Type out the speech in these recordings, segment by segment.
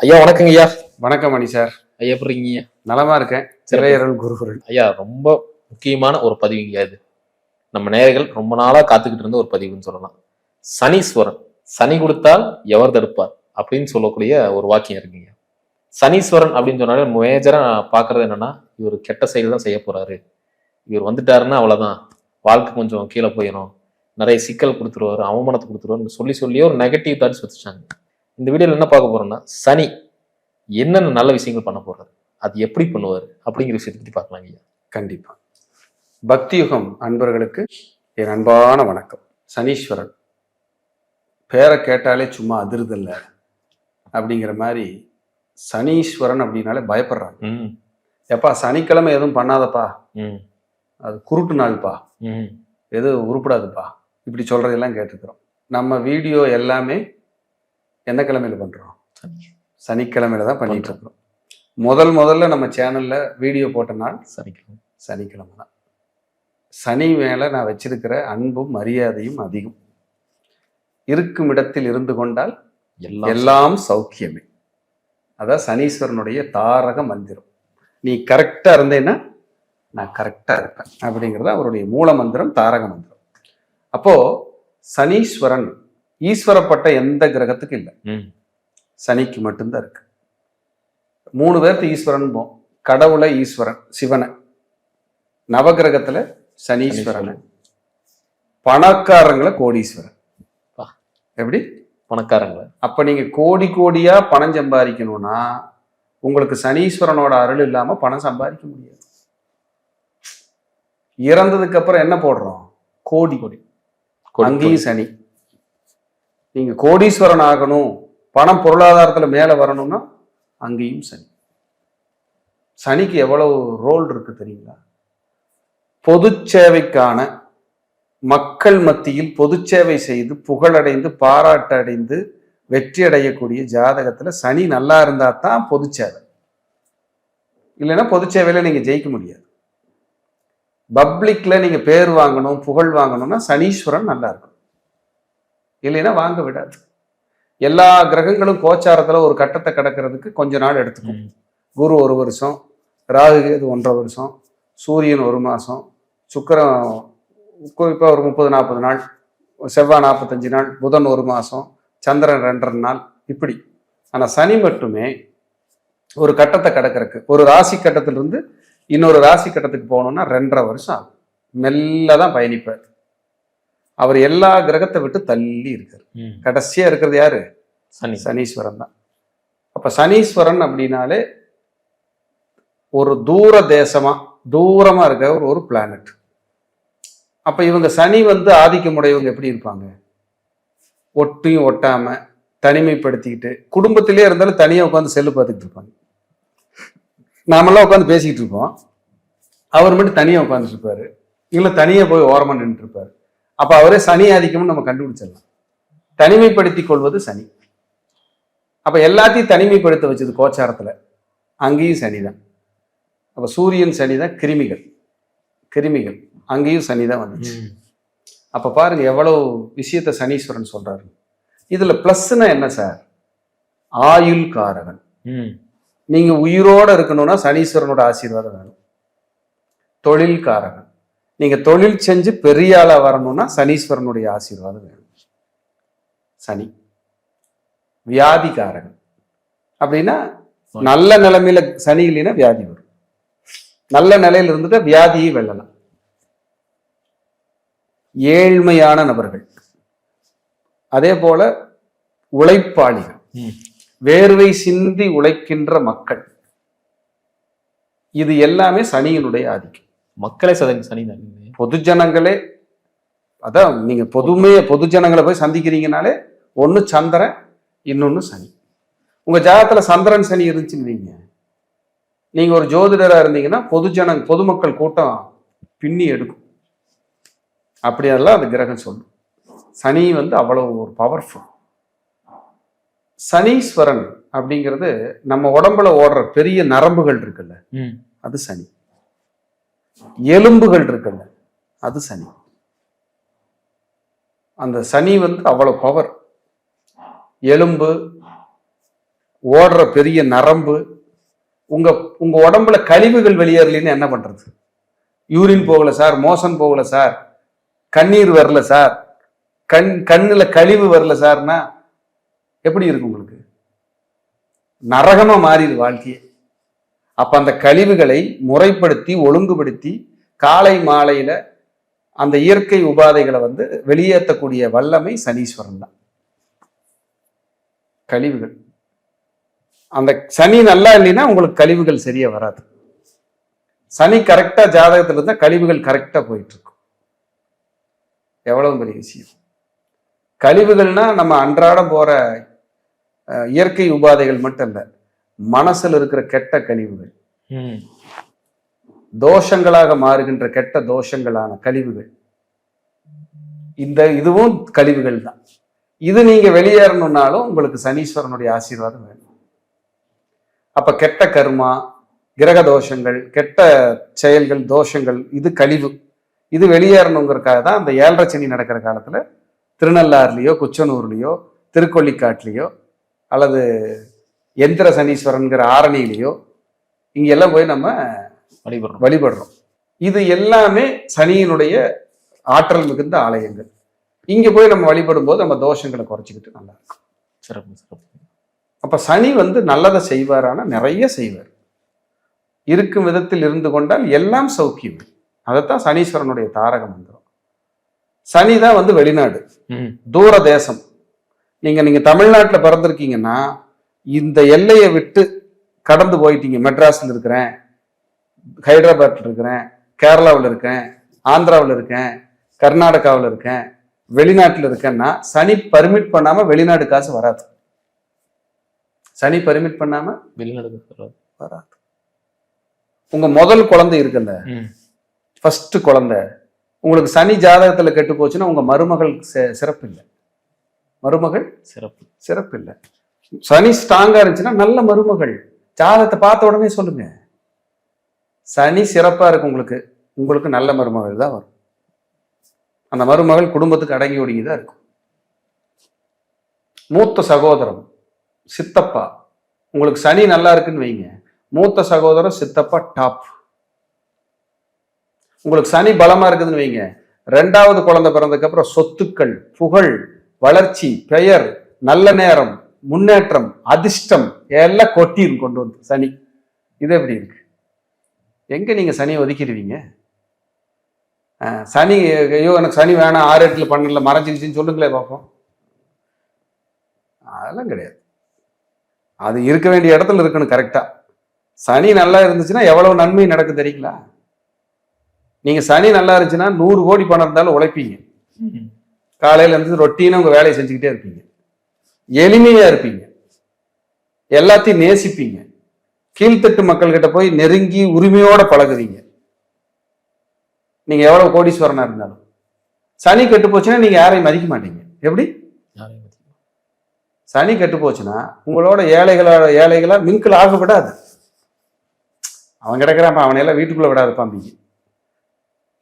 ஐயா வணக்கங்க ஐயா. வணக்கம் மணி சார். ஐயா எப்படி இருக்கீங்க? நலமா இருக்கேன். திரையரல் குருகுருள். ஐயா ரொம்ப முக்கியமான ஒரு பதிவுங்க இது. நம்ம நேயர்கள் ரொம்ப நாளா காத்துக்கிட்டு இருந்த ஒரு பதிவுன்னு சொல்லலாம். சனீஸ்வரன் சனி கொடுத்தால் எவர் தடுப்பார் அப்படின்னு சொல்லக்கூடிய ஒரு வாக்கியம் இருக்குங்க. சனீஸ்வரன் அப்படின்னு சொன்னாலே மேஜரா பாக்குறது என்னன்னா, இவர் கெட்ட செயல் தான் செய்ய போறாரு, இவர் வந்துட்டாருன்னா அவ்வளவுதான், வாழ்க்கை கொஞ்சம் கீழே போயிடும், நிறைய சிக்கல் கொடுத்துருவாரு, அவமானத்தை கொடுத்துருவாரு சொல்லியே ஒரு நெகட்டிவ் தாட்ஸ் வச்சுட்டாங்க. இந்த வீடியோல என்ன பார்க்க போறோம்னா, சனி என்னென்ன நல்ல விஷயங்கள் பண்ண போறாரு, அது எப்படி பண்ணுவாரு அப்படிங்கிற விஷயத்தை பத்தி பார்க்கலாம் ஐயா. கண்டிப்பா. பக்தியுகம் அன்பர்களுக்கு என் அன்பான வணக்கம். சனீஸ்வரன் பேரை கேட்டாலே சும்மா அதிருதில்ல அப்படிங்கிற மாதிரி சனீஸ்வரன் அப்படின்னாலே பயப்படுறாங்க. எப்பா சனிக்கிழமை எதுவும் பண்ணாதப்பா, அது குருட்டு நாள்ப்பா, எதுவும் உருப்படாதுப்பா, இப்படி சொல்றதெல்லாம் கேட்டுக்கிறோம். நம்ம வீடியோ எல்லாமே எந்த கிழமையில பண்றோம்? சனிக்கிழமையில தான் பண்ணிட்டு இருக்கிறோம். முதல்ல நம்ம சேனல்ல வீடியோ போட்ட நாள் சனிக்கிழமை தான். சனி மேல நான் வச்சிருக்கிற அன்பும் மரியாதையும் அதிகம். இருக்கும் இடத்தில் இருந்து கொண்டால் எல்லாம் சௌக்கியமே. அதான் சனீஸ்வரனுடைய தாரக மந்திரம். நீ கரெக்டா இருந்தேன்னா நான் கரெக்டா இருப்பேன் அப்படிங்கிறது அவருடைய மூல மந்திரம், தாரக மந்திரம். அப்போ சனீஸ்வரன் ஈஸ்வரப்பட்ட எந்த கிரகத்துக்கு இல்லை, சனிக்கு மட்டும்தான் இருக்கு. 3 பேர்த்து ஈஸ்வரன் போம். கடவுளை ஈஸ்வரன் சிவனை, நவகிரகத்துல சனீஸ்வரன், பணக்காரங்களை கோடீஸ்வரன். எப்படி பணக்காரங்களை? அப்ப நீங்க கோடி கோடியா பணம் சம்பாதிக்கணும்னா உங்களுக்கு சனீஸ்வரனோட அருள் இல்லாம பணம் சம்பாதிக்க முடியாது. இறந்ததுக்கு அப்புறம் என்ன போடுறோம்? கோடி கோடி. அங்கேயும் சனி. நீங்க கோடீஸ்வரன் ஆகணும், பணம் பொருளாதாரத்துல மேல வரணும்னா அங்கேயும் சனி. சனிக்கு எவ்வளவு ரோல் இருக்கு தெரியுங்களா? பொது சேவைக்கான மக்கள் மத்தியில் பொது சேவை செய்து புகழடைந்து பாராட்டு அடைந்து வெற்றி அடையக்கூடிய ஜாதகத்துல சனி நல்லா இருந்தா தான் பொது சேவை. இல்லைன்னா பொது சேவையில நீங்க ஜெயிக்க முடியாது. பப்ளிக்ல நீங்க பேர் வாங்கணும், புகழ் வாங்கணும்னா சனீஸ்வரன் நல்லா இருக்கும், இல்லைன்னா வாங்க விடாது. எல்லா கிரகங்களும் கோச்சாரத்துல ஒரு கட்டத்தை கடக்கிறதுக்கு கொஞ்ச நாள் எடுத்துக்கும். குரு 1 வருஷம், ராகு கேது 1.5 வருஷம், சூரியன் 1 மாசம், சுக்கிரன் இப்போ ஒரு 30-40 நாள், செவ்வாய் 45 நாள், புதன் 1 மாசம், சந்திரன் 2.5 நாள், இப்படி. ஆனா சனி மட்டுமே ஒரு கட்டத்தை கடக்கிறதுக்கு, ஒரு ராசி கட்டத்திலிருந்து இன்னொரு ராசி கட்டத்துக்கு போகணும்னா 2.5 வருஷம் ஆகும். மெல்லதான் பயணிப்பார். அவர் எல்லா கிரகத்தை விட்டு தள்ளி இருக்காரு. கடைசியா இருக்கிறது யாரு? சனீஸ்வரன் தான். அப்ப சனீஸ்வரன் அப்படின்னாலே ஒரு தூர தேசமா தூரமா இருக்க ஒரு பிளானட். அப்ப இவங்க சனி ஆதிக்கமுடையவங்க எப்படி இருப்பாங்க? ஒட்டையும் ஒட்டாம தனிமைப்படுத்திக்கிட்டு, குடும்பத்திலே இருந்தாலும் தனியா உட்காந்து செல்லு பார்த்துக்கிட்டு இருப்பாங்க. நாமெல்லாம் உட்காந்து பேசிக்கிட்டு இருப்போம், அவர் மட்டும் தனியா உட்காந்துட்டு இருப்பாரு, இல்ல தனியா போய் ஓரமா நின்று இருப்பாரு. அப்ப அவரே சனி ஆதிக்கம்னு நம்ம கண்டுபிடிச்சிடலாம். தனிமைப்படுத்தி கொள்வது சனி. அப்ப எல்லாத்தையும் தனிமைப்படுத்த வச்சது கோச்சாரத்துல, அங்கேயும் சனிதான். அப்ப சூரியன் சனிதான். கிருமிகள் அங்கேயும் சனிதான் வந்துச்சு. அப்ப பாருங்க எவ்வளவு விஷயத்த சனீஸ்வரன் சொல்றாரு. இதுல பிளஸ்னா என்ன சார்? ஆயுள் காரகன். நீங்க உயிரோட இருக்கணும்னா சனீஸ்வரனோட ஆசீர்வாதம் வேணும். தொழில் காரகன். நீங்க தொழில் செஞ்சு பெரிய ஆளா வரணும்னா சனீஸ்வரனுடைய ஆசீர்வாதம் வேணும். சனி வியாதிகாரகன். அப்படின்னா நல்ல நிலைமையில சனி இல்லைன்னா வியாதி வரும். நல்ல நிலையில இருந்துட்டு வியாதியை வெல்லலாம். ஏழ்மையான நபர்கள், அதே போல உழைப்பாளிகள், வேர்வை சிந்தி உழைக்கின்ற மக்கள், இது எல்லாமே சனியினுடைய ஆதிக்கம். மக்களே சனி தான். பொதுஜனங்களே, அதான் நீங்க பொது ஜனங்களை போய் சந்திக்கிறீங்கனாலே ஒண்ணு சந்திரன், இன்னொன்னு சனி. உங்க ஜாதகத்துல சந்திரன் சனி இருந்துச்சுன்னு நீங்க ஒரு ஜோதிடரா இருந்தீங்கன்னா பொதுமக்கள் கூட்டம் பின்னி எடுக்கும். அப்படியெல்லாம் அந்த கிரகம் சொல்லும். சனி அவ்வளவு ஒரு பவர்ஃபுல். சனீஸ்வரன் அப்படிங்கிறது நம்ம உடம்புல ஓடுற பெரிய நரம்புகள் இருக்குல்ல, அது சனி. எலும்புகள் இருக்குல்ல, அது சனி. அந்த சனி அவ்வளவு பவர். எலும்பு, ஓடுற பெரிய நரம்பு, உங்க உங்க உடம்புல கழிவுகள் வெளியேறலின்னு என்ன பண்றது? யூரின் போகல சார், மோஷன் போகல சார், கண்ணீர் வரல சார், கண்ணுல கழிவு வரல சார்னா எப்படி இருக்கு உங்களுக்கு? நரகமா மாறிடு வாழ்க்கையே. அப்ப அந்த கழிவுகளை முறைப்படுத்தி ஒழுங்குபடுத்தி காலை மாலையில அந்த இயற்கை உபாதைகளை வந்து வெளியேற்றக்கூடிய வல்லமை சனீஸ்வரன் தான். கழிவுகள், அந்த சனி நல்லா இல்லைன்னா உங்களுக்கு கழிவுகள் சரியா வராது. சனி கரெக்டா ஜாதகத்துல இருந்தா கழிவுகள் கரெக்டா போயிட்டு இருக்கும். எவ்வளவு பெரிய விஷயம். கழிவுகள்னா நம்ம அன்றாடம் போற இயற்கை உபாதைகள் மட்டும் இல்ல, மனசுல இருக்கிற கெட்ட கழிவுகள், தோஷங்களாக மாறுகின்ற கெட்ட தோஷங்களான கழிவுகள், இதுவும் கழிவுகள் தான். இது நீங்க வெளியேறணும்னாலும் உங்களுக்கு சனீஸ்வரனுடைய ஆசீர்வாதம் வேணும். அப்ப கெட்ட கர்மா, கிரக தோஷங்கள், கெட்ட செயல்கள், தோஷங்கள், இது கழிவு. இது வெளியேறணுங்கிறதுக்காக தான் அந்த 7.5 சனி நடக்கிற காலத்துல திருநள்ளாறுலயோ குச்சனூர்லயோ திருக்கொள்ளிக்காட்டிலையோ அல்லது எந்திர சனீஸ்வரன்கிற ஆரணியிலையோ இங்கெல்லாம் போய் நம்ம வழிபடுறோம். இது எல்லாமே சனியினுடைய ஆற்றல் மிகுந்த ஆலயங்கள். இங்க போய் நம்ம வழிபடும் போது நம்ம தோஷங்களை குறைச்சிக்கிட்டு நல்லா இருக்கும். சிறப்பு சிறப்பு. அப்ப சனி வந்து நல்லதை செய்வாரானா நிறைய செய்வார். இருக்கும் விதத்தில் இருந்து கொண்டால் எல்லாம் சௌக்கியம். அதைத்தான் சனீஸ்வரனுடைய தாரக மந்திரம். சனி தான் வந்து வெளிநாடு, தூர தேசம். நீங்க தமிழ்நாட்டுல பிறந்திருக்கீங்கன்னா இந்த எல்லையை விட்டு கடந்து போயிட்டீங்க. மெட்ராஸ்ல இருக்கிறேன், ஹைதராபாத்ல இருக்கிறேன், கேரளாவில் இருக்கேன், ஆந்திராவில் இருக்கேன், கர்நாடகாவில் இருக்கேன், வெளிநாட்டுல இருக்கேன்னா சனி பர்மிட் பண்ணாம வெளிநாடு காசு வராது. சனி பர்மிட் பண்ணாம வெளிநாடு வராது. உங்க முதல் குழந்தை இருக்குல்ல, ஃபர்ஸ்ட் குழந்தை, உங்களுக்கு சனி ஜாதகத்துல கெட்டு போச்சுன்னா உங்க மருமகள் சிறப்பு இல்லை. மருமகள் சிறப்பு இல்லை. சனி ஸ்ட்ராங்கா இருந்துச்சுன்னா நல்ல மருமகள். ஜாதகத்தை பார்த்த உடனே சொல்லுங்க, சனி சிறப்பா இருக்கு உங்களுக்கு, உங்களுக்கு நல்ல மருமகள் தான் வரும். அந்த மருமகள் குடும்பத்துக்கு அடங்கி ஒடுங்கிதான் இருக்கும். மூத்த சகோதரம், சித்தப்பா, உங்களுக்கு சனி நல்லா இருக்குன்னு வைங்க, மூத்த சகோதரர் சித்தப்பா டாப். உங்களுக்கு சனி பலமா இருக்குதுன்னு வைங்க, 2வது குழந்தை பிறந்ததுக்கு அப்புறம் சொத்துக்கள், புகழ், வளர்ச்சி, பெயர், நல்ல நேரம், முன்னேற்றம், அதிர்ஷ்டம் எல்லாம் கொட்டிடும் கொண்டு வந்து சனி. இது எப்படி இருக்கு? எங்க நீங்க சனியை ஒதுக்கிடுவீங்க? சனி, ஐயோ எனக்கு சனி வேணாம், 6, 8, 12 மறைஞ்சிருச்சுன்னு சொல்லுங்களே பார்ப்போம். அதெல்லாம் கிடையாது. அது இருக்க வேண்டிய இடத்துல இருக்கணும் கரெக்டா. சனி நல்லா இருந்துச்சுன்னா எவ்வளவு நன்மை நடக்கும் தெரியுங்களா? நீங்க சனி நல்லா இருந்துச்சுன்னா 100 கோடி பணம் இருந்தாலும் உழைப்பீங்க. காலையில இருந்து ரொட்டீனா உங்க வேலையை செஞ்சுக்கிட்டே இருப்பீங்க, எளிமையா இருப்பீங்க, எல்லாத்தையும் நேசிப்பீங்க, கீழ்த்தட்டு மக்கள்கிட்ட போய் நெருங்கி உரிமையோட பழகுவீங்க. நீங்க எவ்வளவு கோடீஸ்வரனா இருந்தாலும் சனி கெட்டு போச்சுன்னா நீங்க யாரையும் மதிக்க மாட்டீங்க. எப்படி? சனி கெட்டு போச்சுன்னா உங்களோட ஏழைகளா மின்கில் ஆக விடாது. அவன் கிடக்கிறான், அவனையெல்லாம் வீட்டுக்குள்ள விடாது பாம்பிங்க.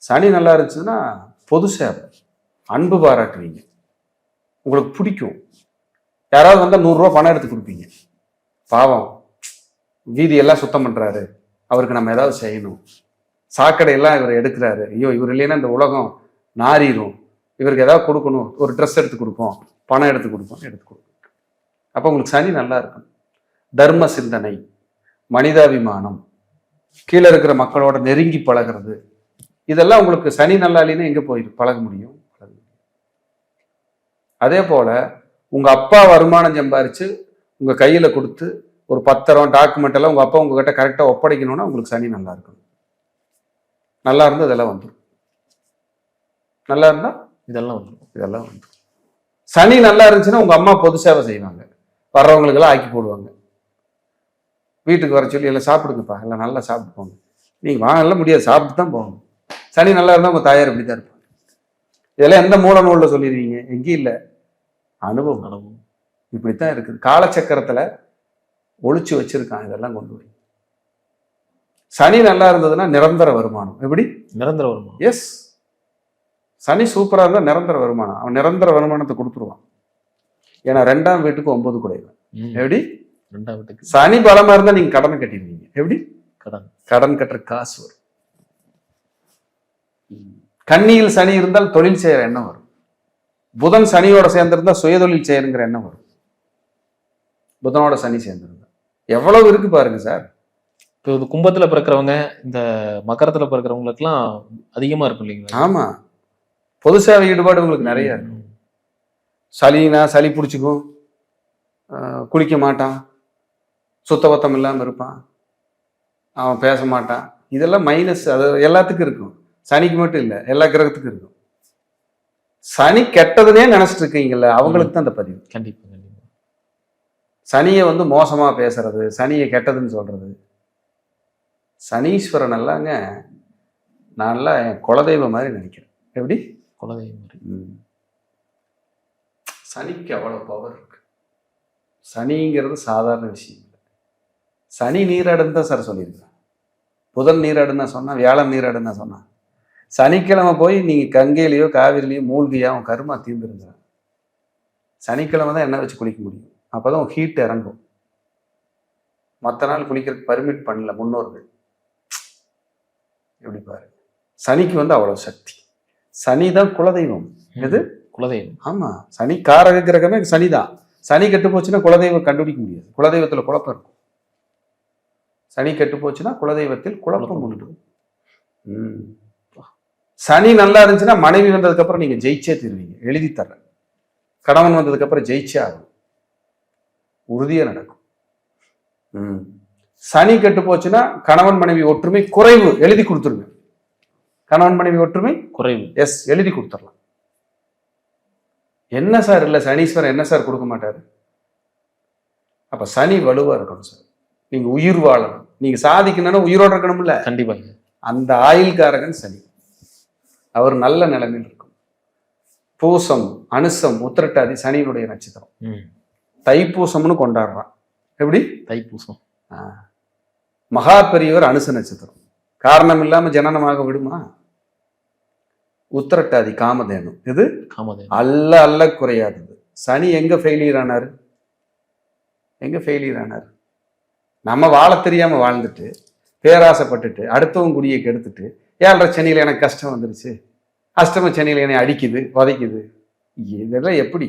சனி நல்லா இருந்துச்சுன்னா பொது சேவை, அன்பு பாராட்டுவீங்க, உங்களுக்கு பிடிக்கும். யாராவது வந்தா 100 ரூபா பணம் எடுத்து கொடுப்பீங்க. பாவம், வீதியெல்லாம் சுத்தம் பண்றாரு, அவருக்கு நம்ம ஏதாவது செய்யணும். சாக்கடையெல்லாம் இவர் எடுக்கிறாரு, ஐயோ இவர் இல்லைன்னா இந்த உலகம் நாரிடும், இவருக்கு ஏதாவது கொடுக்கணும், ஒரு ட்ரெஸ் எடுத்து கொடுப்போம், பணம் எடுத்து கொடுப்போம், எடுத்து கொடுப்போம். அப்போ உங்களுக்கு சனி நல்லா இருக்கும். தர்ம சிந்தனை, மனிதாபிமானம், கீழே இருக்கிற மக்களோட நெருங்கி பழகிறது, இதெல்லாம் உங்களுக்கு சனி நல்லா இல்லைன்னா எங்க போய் பழக முடியும்? அதே போல உங்க அப்பா வருமானம் சம்பாரிச்சு உங்க கையில கொடுத்து ஒரு பத்திரம் டாக்குமெண்ட் எல்லாம் உங்க அப்பா உங்ககிட்ட கரெக்டா ஒப்படைக்கணும்னா உங்களுக்கு சனி நல்லா இருக்கணும். நல்லா இருந்தா இதெல்லாம் வந்துடும். நல்லா இருந்தா இதெல்லாம் வந்துடும். சனி நல்லா இருந்துச்சுன்னா உங்க அம்மா பொது சேவை செய்வாங்க, வர்றவங்களுக்கு எல்லாம் ஆக்கி போடுவாங்க. வீட்டுக்கு வர சொல்லி எல்லாம் சாப்பிடுங்கப்பா, எல்லாம் நல்லா சாப்பிட்டு போங்க, நீங்க வாங்கலாம் முடியாது, சாப்பிட்டு தான் போகணும். சனி நல்லா இருந்தா உங்க தாயார் இப்படித்தான் இருப்பாங்க. இதெல்லாம் எந்த மூல நூல்ல சொல்லிடுவீங்க? எங்கேயும் இல்லை, அனுபவம். இப்படித்தான் இருக்குது. காலச்சக்கரத்துல ஒளிச்சு வச்சிருக்கான் இதெல்லாம் கொண்டு போய். சனி நல்லா இருந்ததுன்னா நிரந்தர வருமானம். எப்படி? நிரந்தர வருமானம். எஸ், சனி சூப்பரா இருந்தா நிரந்தர வருமானம். அவன் நிரந்தர வருமானத்தை கொடுத்துருவான். ஏன்னா 2ஆம் வீட்டுக்கு 9 குடைவன். எப்படி? 2ஆம் வீட்டுக்கு சனி பலமா இருந்தா நீங்க கடனை கட்டிடுவீங்க. எப்படி? கடன். கடன் கட்டுற காசு வரும். கன்னியில் சனி இருந்தால் தொழில் செய்யற எண்ணம் வரும். புதன் சனியோட சேர்ந்திருந்தா சுயதொழில் செய்யணுங்கிற எண்ணம் வரும். புதனோட சனி சேர்ந்திருந்தா எவ்வளவு இருக்கு பாருங்க சார். இப்போ இது கும்பத்துல பிறக்கிறவங்க, இந்த மகரத்துல பிறக்கிறவங்களுக்குலாம் அதிகமா இருக்கும் இல்லைங்களா? ஆமா, பொது சேவை ஈடுபாடு உங்களுக்கு நிறைய இருக்கும். சளினா சளி பிடிச்சிக்கும், குளிக்க மாட்டான், சுத்தபத்தம் இல்லாமல் இருப்பான், அவன் பேச மாட்டான். இதெல்லாம் மைனஸ். அது எல்லாத்துக்கும் இருக்கும். சனிக்கு மட்டும் இல்லை, எல்லா கிரகத்துக்கும் இருக்கும். சனி கெட்டதுன்னே நினைச்சிட்டு இருக்கீங்கல்ல, அவங்களுக்கு தான் அந்த பதிவு. கண்டிப்பா கண்டிப்பா. சனியை வந்து மோசமா பேசுறது, சனியை கெட்டதுன்னு சொல்றது. சனீஸ்வரன் எல்லாங்க நான்லாம் என் குலதெய்வம் மாதிரி நினைக்கிறேன். எப்படி? குலதெய்வம். சனிக்கு அவ்வளவு பவர் இருக்கு. சனிங்கிறது சாதாரண விஷயம் இல்லை. சனி நீராடுன்னு தான் சார் சொல்லியிருக்கேன். புதன் நீராடுன்னு தான் சொன்னான், வியாழன் நீராடுன்னு தான் சொன்னான். சனிக்கிழமை போய் நீங்க கங்கையிலையோ காவிரிலையோ மூழ்கியா அவன் கருமா தீர்ந்துருங்கிறான். சனிக்கிழமை தான் எண்ணெய் வச்சு குளிக்க முடியும். அப்போதான் ஹீட் இறங்கும். மற்ற நாள் குளிக்கிறதுக்கு பர்மிட் பண்ணல முன்னோர்கள். எப்படி பாரு, சனிக்கு வந்து அவ்வளவு சக்தி. சனி தான் குலதெய்வம். எது? குலதெய்வம். ஆமா, சனி காரக கிரகமே சனிதான். சனி கெட்டு போச்சுன்னா குலதெய்வம் கண்டுபிடிக்க முடியாது. குலதெய்வத்துல குழப்பம் இருக்கும். சனி கெட்டு போச்சுன்னா குலதெய்வத்தில் குழப்பம் உண்டு. சனி நல்லா இருந்துச்சுன்னா மனைவி வந்ததுக்கு அப்புறம் நீங்க ஜெயிச்சே தருவீங்க. எழுதி தர்றேன். கணவன் வந்ததுக்கு அப்புறம் ஜெயிச்சே ஆகும். உறுதியா நடக்கும். சனி கெட்டு போச்சுன்னா கணவன் மனைவி ஒற்றுமை குறைவு. எழுதி கொடுத்துருங்க. கணவன் மனைவி ஒற்றுமை குறைவு. எஸ், எழுதி கொடுத்துடலாம். என்ன சார் இல்ல சனீஸ்வரன் என்ன சார் கொடுக்க மாட்டாரு? அப்ப சனி வலுவா இருக்கணும் சார். நீங்க உயிர் வாழணும், நீங்க சாதிக்கணும்னா உயிரோட இருக்கணும்ல. கண்டிப்பா. அந்த ஆயுள்காரகன் சனி. அவர் நல்ல நிலைமையில் இருக்கும். பூசம், அனுசம், உத்திரட்டாதி சனியினுடைய நட்சத்திரம். தைப்பூசம்னு கொண்டாடுறான். எப்படி? தைப்பூசம். மகா பெரியவர் அனுச நட்சத்திரம். காரணம் இல்லாம ஜனனமாக விடுமா? உத்திரட்டாதி காமதேனு. இது அல்ல அல்ல குறையாதது. சனி எங்க ஃபெயிலியர் ஆனாரு? எங்க ஃபெயிலியர் ஆனாரு? நம்ம வாழ தெரியாம வாழ்ந்துட்டு பேராசைப்பட்டுட்டு அடுத்தவங்க குடியை கெடுத்துட்டு 7.5 சனியில எனக்கு கஷ்டம் வந்துருச்சு, அஷ்டம சனியில என்னை அடிக்குது உதைக்குது. இதெல்லாம் எப்படி?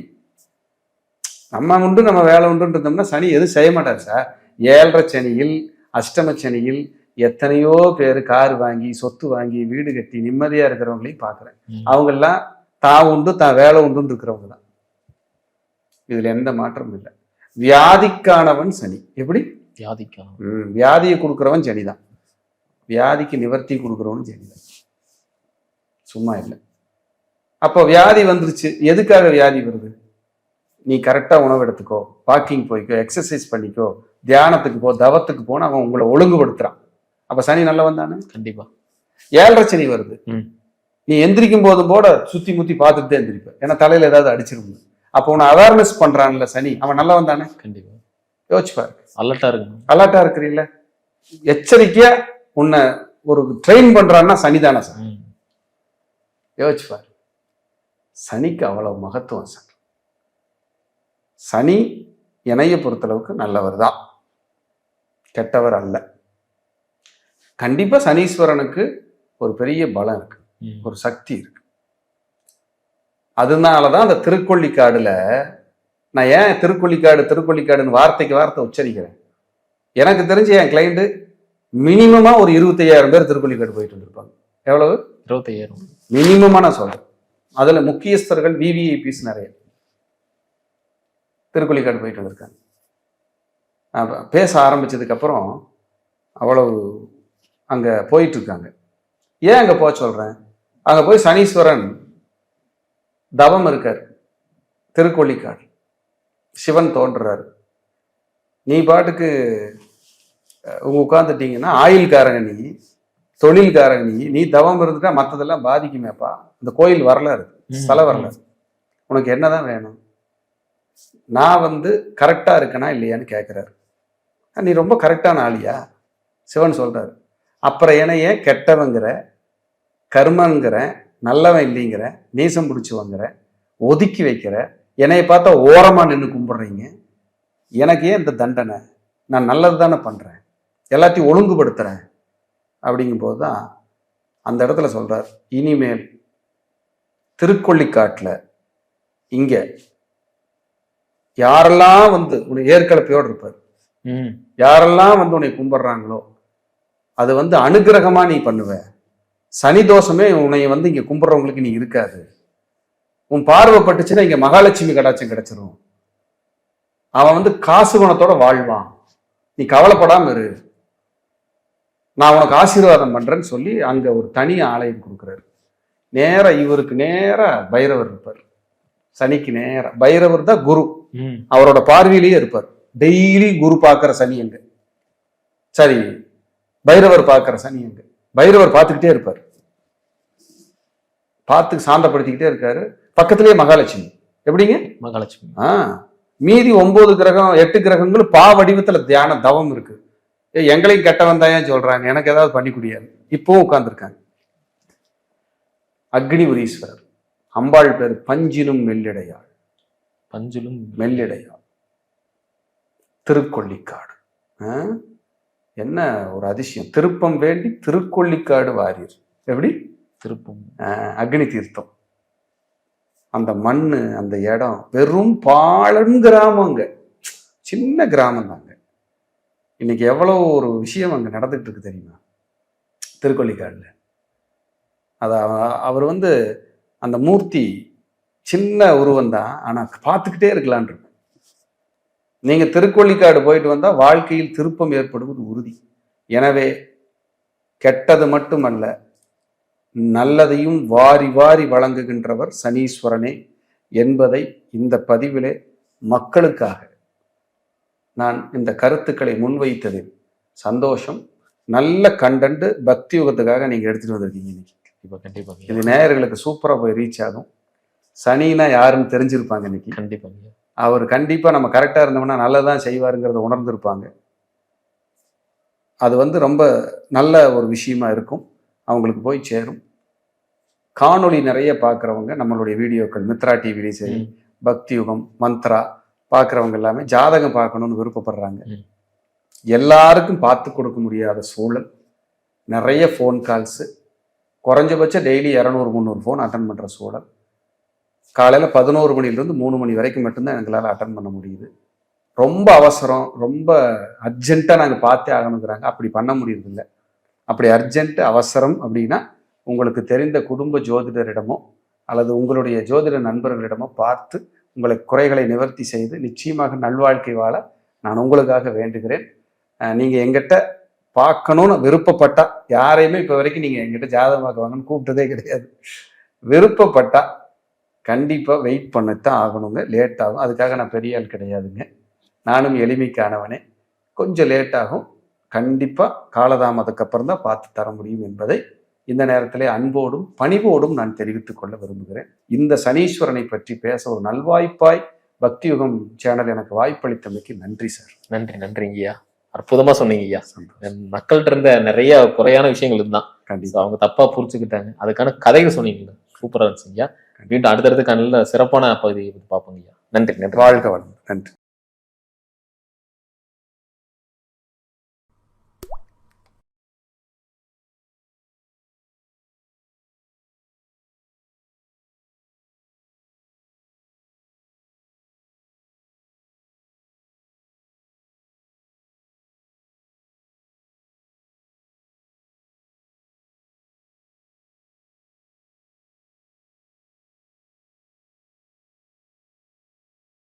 நம்ம உண்டு நம்ம வேலை உண்டுன்னு இருந்தோம்னா சனி எதுவும் செய்ய மாட்டார் சார். 7.5 சனியில் அஷ்டம சனியில் எத்தனையோ பேர் கார் வாங்கி சொத்து வாங்கி வீடு கட்டி நிம்மதியா இருக்கிறவங்களையும் பார்க்குறேன். அவங்கெல்லாம் தான் உண்டு தான் வேலை உண்டுன்னு இருக்கிறவங்க தான். இதுல எந்த மாற்றமும் இல்லை. வியாதிக்கானவன் சனி. எப்படி? வியாதிக்கானவன். வியாதியை கொடுக்குறவன் சனிதான். வியாதிக்கு நிவர்த்தி கொடுக்குறவன் சனிதான். சும்மா இல்லை. அப்போ வியாதி வந்துருச்சு. எதுக்காக வியாதி வருது? நீ கரெக்டா உணவு எடுத்துக்கோ, வாக்கிங் போய்க்கோ, எக்ஸசைஸ் பண்ணிக்கோ, தியானத்துக்கு போ, தவத்துக்கு போன அவன் உங்களை ஒழுங்குபடுத்துறான். அப்ப சனி நல்லவன் தானே? கண்டிப்பா. 7.5 சனி வருது. நீ எந்திரிக்கும் போதும் போட சுத்தி முத்தி பார்த்துட்டு எந்திரிப்ப. ஏன்னா தலையில ஏதாவது அடிச்சிருக்கும். அப்போ உன்னை அவேர்னஸ் பண்றான்ல சனி, அவன் நல்லவன் தானே? கண்டிப்பா. யோசிச்சு பாரு. அலர்ட்டா இருக்கு. அலர்ட்டா இருக்கிறீல்ல, எச்சரிக்கையா உன்னை ஒரு ட்ரெயின் பண்றான்னா சனி தானே சார்? யோசிச்சு பாரு. சனிக்கு அவ்வளவு மகத்துவம் சார். சனி என்னைய பொறுத்தளவுக்கு நல்லவர் தான், கெட்டவர் அல்ல. கண்டிப்பா சனீஸ்வரனுக்கு ஒரு பெரிய பலம் இருக்கு, ஒரு சக்தி இருக்கு. அதனாலதான் அந்த திருக்கொள்ளிக்காடுல நான் ஏன் திருக்கொள்ளிக்காடுன்னு வார்த்தைக்கு வார்த்தை உச்சரிக்கிறேன். எனக்கு தெரிஞ்சு என் கிளைண்ட் மினிமமா ஒரு 25,000 பேர் திருக்கொள்ளிக்காடு போயிட்டு இருந்திருப்பாங்க. எவ்வளவு? 25,000 மினிமமா நான் சொல்றேன். அதுல முக்கியஸ்தர்கள் விவிஐபிஸ் நிறைய திருக்கொள்ளிக்காடு போயிட்டு வந்திருக்காங்க. பேச ஆரம்பிச்சதுக்கு அப்புறம் அவ்வளவு அங்க போயிட்டு இருக்காங்க. ஏன் அங்க போக சொல்றேன்? அங்க போய் சனீஸ்வரன் தவம் இருக்காரு. திருக்கொள்ளிக்காடு சிவன் தோன்றுறாரு. நீ பாட்டுக்கு உட்காந்துட்டீங்கன்னா ஆயுள்காரங்க நீ, தொழில்காரங்க நீ தவம் இருந்துட்டா மற்றதெல்லாம் பாதிக்குமேப்பா. அந்த கோயில் வரலாறு, ஸ்தல வரலாறு. உனக்கு என்னதான் வேணும்? நான் கரெக்டா இருக்கனா இல்லையான்னு கேட்கிறாரு. நீ ரொம்ப கரெக்டான ஆளியா? சிவன் சொல்றாரு. அப்புறம் ஏனைய கெட்டவங்கிற, கர்மங்கிற, நல்லவன் இல்லைங்கிற, நீசம் பிடிச்சவங்கிற, ஒதுக்கி வைக்கிற, என்னைய பார்த்தா ஓரமா நின்று கும்பிடுறீங்க. எனக்கு ஏன் இந்த தண்டனை? நான் நல்லது தானே பண்றேன், எல்லாத்தையும் ஒழுங்குபடுத்துறேன். அப்படிங்கும்போது தான் அந்த இடத்துல சொல்றார், இனிமேல் திருக்கொள்ளிக்காட்டுல இங்க யாரெல்லாம் வந்து உன்னை ஏற்கலப்பையோடு இருப்பார், யாரெல்லாம் வந்து உன்னை கும்பிடுறாங்களோ அது வந்து அனுகிரகமா நீ பண்ணுவ. சனி தோஷமே உன்னை வந்து இங்க கும்பிடுறவங்களுக்கு நீ இருக்காது. உன் பார்வை பட்டுச்சுன்னா இங்க மகாலட்சுமி கடாட்சம் கிடைச்சிரும். அவன் வந்து காசு குணத்தோட வாழ்வான், நீ கவலைப்படாம இரு, நான் உனக்கு ஆசீர்வாதம் பண்றேன்னு சொல்லி அங்க ஒரு தனி ஆலயம் கொடுக்குறாரு. நேரா இவருக்கு நேரா பைரவர் இருப்பார், சனிக்கு நேரா. பைரவர் தான் குரு, அவரோட பார்வையிலேயே இருப்பார். டெய்லி குரு பார்க்கிற சனி எங்க, சரி பைரவர் பார்க்கிற சனி எங்க, பைரவர் பார்த்துக்கிட்டே இருப்பார், பார்த்து சாந்தப்படுத்திக்கிட்டே இருக்காரு. பக்கத்திலேயே மகாலட்சுமி. எப்படிங்க? மகாலட்சுமி. மீதி 9 கிரகம் 8 கிரகங்களும் பா வடிவத்துல தியான தவம் இருக்கு. எங்களையும் கெட்ட வந்தாயன் சொல்றாங்க, எனக்கு ஏதாவது பண்ணி குடியாது. இப்பவும் உட்கார்ந்துருக்காங்க. அக்னிபுரீஸ்வரர், அம்பாள் பேர் பஞ்சிலும் மெல்லிடையாள். பஞ்சிலும் மெல்லிடையாள், திருக்கொள்ளிக்காடு. என்ன ஒரு அதிசயம்! திருப்பம் வேண்டி திருக்கொள்ளிக்காடு வாரீர். எப்படி? திருப்பம் அக்னி தீர்த்தம். அந்த மண்ணு, அந்த இடம் வெறும் பாழன் கிராமம், அங்க சின்ன கிராமம் தாங்க. இன்னைக்கு எவ்வளவு ஒரு விஷயம் அங்க நடந்துட்டு இருக்கு தெரியுமா திருக்கொள்ளிக்காடுல. அவர் வந்து அந்த மூர்த்தி சின்ன உருவம் தான், ஆனா பார்த்துக்கிட்டே இருக்கலான் இருக்கு. நீங்க திருக்கொள்ளிக்காடு போயிட்டு வந்தா வாழ்க்கையில் திருப்பம் ஏற்படுவது உறுதி. எனவே கெட்டது மட்டுமல்ல, நல்லதையும் வாரி வாரி வழங்குகின்றவர் சனீஸ்வரனே என்பதை இந்த பதிவிலே மக்களுக்காக நான் இந்த கருத்துக்களை முன்வைத்ததில் சந்தோஷம். நல்ல கண்டென்ட் பக்தி யுகத்துக்காக நீங்க எடுத்துட்டு வந்திருக்கீங்க இன்னைக்கு. கண்டிப்பா இது நேயர்களுக்கு சூப்பரா போய் ரீச் ஆகும். சனினா யாருன்னு தெரிஞ்சிருப்பாங்க இன்னைக்கு. கண்டிப்பா அவர் கண்டிப்பா நம்ம கரெக்டா இருந்தோம்னா நல்லதான் செய்வாருங்கிறத உணர்ந்திருப்பாங்க. அது வந்து ரொம்ப நல்ல ஒரு விஷயமா இருக்கும், அவங்களுக்கு போய் சேரும். காணொளி நிறைய பார்க்குறவங்க நம்மளுடைய வீடியோக்கள் மித்ரா டிவிலையும் சரி, பக்தி யுகம், மந்த்ரா பார்க்குறவங்க எல்லாமே ஜாதகம் பார்க்கணும்னு விருப்பப்படுறாங்க. எல்லாருக்கும் பார்த்து கொடுக்க முடியாத சூழல், நிறைய ஃபோன் கால்ஸு, குறைஞ்சபட்சம் டெய்லி 200-300 ஃபோன் அட்டன் பண்ணுற சூழல். காலையில் 11 மணிலேருந்து 3 மணி வரைக்கும் மட்டும்தான் எங்களால் அட்டன் பண்ண முடியுது. ரொம்ப அவசரம், ரொம்ப அர்ஜென்ட்டாக நாங்கள் பார்த்தே ஆகணுங்கிறாங்க. அப்படி பண்ண முடியறதில்லை. அப்படி அர்ஜென்ட்டு அவசரம் அப்படின்னா உங்களுக்கு தெரிந்த குடும்ப ஜோதிடரிடமோ அல்லது உங்களுடைய ஜோதிட நண்பர்களிடமோ பார்த்து உங்களை குறைகளை நிவர்த்தி செய்து நிச்சயமாக நல்வாழ்க்கை வாழ நான் உங்களுக்காக வேண்டுகிறேன். நீங்கள் எங்கிட்ட பார்க்கணும்னு விருப்பப்பட்டா, யாரையுமே இப்போ வரைக்கும் நீங்கள் எங்கிட்ட ஜாதகமாக வாங்கன்னு கூப்பிட்டதே கிடையாது. விருப்பப்பட்டா கண்டிப்பாக வெயிட் பண்ணத்தான் ஆகணுங்க, லேட் ஆகும். அதுக்காக நான் பெரிய ஆள் கிடையாதுங்க, நானும் எளிமைக்கானவனே. கொஞ்சம் லேட் ஆகும், கண்டிப்பாக காலதாமதத்துக்கு அப்புறம் தான் பார்த்து தர முடியும் என்பதை இந்த நேரத்திலே அன்போடும் பணிவோடும் நான் தெரிவித்துக் கொள்ள விரும்புகிறேன். இந்த சனீஸ்வரனை பற்றி பேச ஒரு நல்வாய்ப்பாய் பக்தி யுகம் சேனல் எனக்கு வாய்ப்பளித்தமைக்கு நன்றி சார். நன்றிங்கய்யா, அற்புதமா சொன்னீங்கய்யா. மக்கள்கிட்ட இருந்த நிறைய குறையான விஷயங்கள் இருந்தான், கண்டிப்பா அவங்க தப்பா புரிச்சுக்கிட்டாங்க. அதுக்கான கதைகள் சொன்னீங்க, சூப்பரா இருந்துச்சுங்கய்யா. மீண்டும் அடுத்தடுத்து நல்ல சிறப்பான பகுதியை பார்ப்போங்கய்யா. நன்றி. வாழ்க வளம். நன்றி.